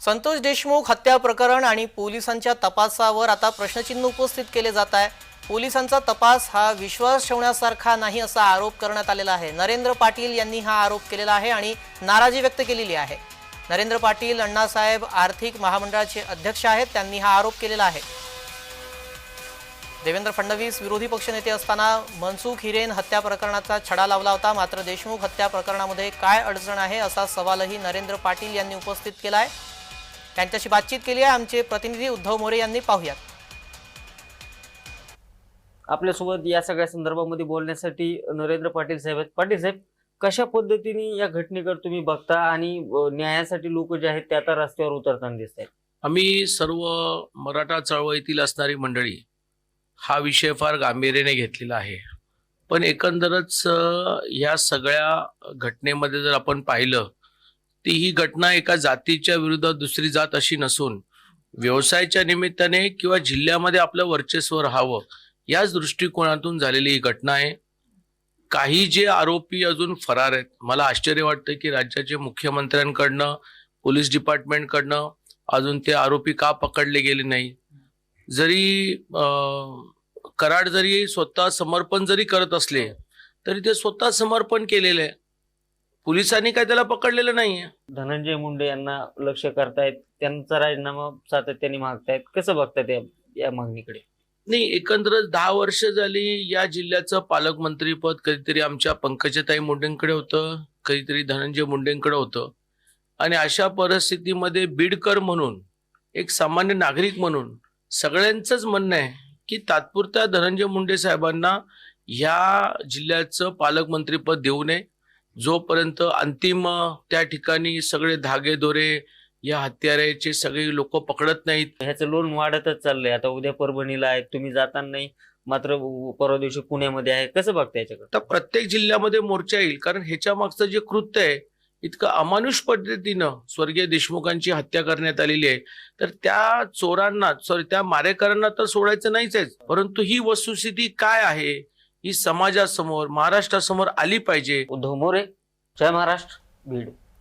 संतोष देशमुख हत्या प्रकरण आणि पोलिसांच्या तपासावर आता प्रश्नचिन्ह उपस्थित केले जात आहे। पोलिसांचा तपास हा विश्वास ठेवण्यासारखा नाही असा आरोप करण्यात आलेला आहे। नरेंद्र पाटील यांनी हा आरोप केलेला आहे आणि नाराजी व्यक्त केलेली आहे। नरेंद्र पाटील अण्णासाहेब आर्थिक महामंडळाचे अध्यक्ष आहेत, त्यांनी हा आरोप केलेला आहे। देवेंद्र फडणवीस विरोधी पक्षनेते असताना मनसुख हिरेन हत्या प्रकरणाचा छडा लावला होता, मात्र देशमुख हत्या प्रकरणामध्ये काय अडचण आहे असा सवालही नरेंद्र पाटील यांनी उपस्थित केला आहे। त्यांच्याशी बातचीत केली आहे आमचे प्रतिनिधी उद्धव मोरे यांनी। पाहूयात। आपल्यासोबत या सगळ्या संदर्भामध्ये बोलण्यासाठी नरेंद्र पाटील साहेब आहेत। पाटील साहेब, कशा पद्धतीने या घटनेकडे तुम्ही बघता आणि न्यायासाठी लोक जे आहेत ते आता रस्त्यावर उतरताना दिसत आहेत? आम्ही सर्व मराठा चळवळीतील असणारी मंडळी हा विषय फार गांभीर्याने घेतलेला आहे, पण एकंदरच या सगळ्या घटनेमध्ये जर आपण पाहिलं ती ही घटना एका जातीच्या विरुद्ध दुसरी जात अशी नसून व्यवसायाच्या निमित्ताने किंवा जिल्ह्यामध्ये आपलं वर्चस्व राहावं याच दृष्टिकोनातून झालेली ही घटना आहे। काही जे आरोपी अजून फरार आहेत, मला आश्चर्य वाटतं की राज्याचे मुख्यमंत्र्यांकडनं पोलीस डिपार्टमेंटकडनं अजून ते आरोपी का पकडले गेले नाही। जरी कराड जरी स्वतः समर्पण जरी करत असले तरी ते स्वतः समर्पण केलेले आहे, पोलिसांनी काय त्याला पकडलेलं नाहीये। धनंजय मुंडे यांना लक्ष करतायत, त्यांचा राजीनामा सातत्याने मागतायत, कसं बघतायत या मागणीकडे? नाही, एकंदरच 10 वर्ष झाली या जिल्ह्याचं पालकमंत्रीपद कधीतरी आमच्या पंकजाताई मुंडेंकडे होतं, कधीतरी धनंजय मुंडेंकडे होतं, आणि अशा परिस्थितीमध्ये बीडकर म्हणून एक सामान्य नागरिक म्हणून सगळ्यांचंच म्हणणं आहे की तात्पुरत्या धनंजय मुंडे साहेबांना या जिल्ह्याचं पालकमंत्रीपद देऊ नये, जोपर्यंत अंतिम त्या ठिकाणी सगळे धागेदोरे या हत्याराचे सगळे लोक पकडत नाहीत। ह्याचं लोन वाढतच चाललंय। आता उद्या परभणीला आहे, तुम्ही जाताना नाही, मात्र परवा दिवशी पुण्यामध्ये आहे, कसं बघता याच्याकडे? तर प्रत्येक जिल्ह्यामध्ये मोर्चा येईल, कारण ह्याच्या मागचं जे कृत्य आहे इतकं अमानुष पद्धतीनं स्वर्गीय देशमुखांची हत्या करण्यात आलेली आहे, तर त्या चोरांना त्या मारेकरांना तर सोडायचं नाहीच आहे, परंतु ही वस्तुस्थिती काय आहे ही समाजासमोर महाराष्ट्रासमोर आली पाहिजे। उद्धव मोरे, जय महाराष्ट्र, बीड।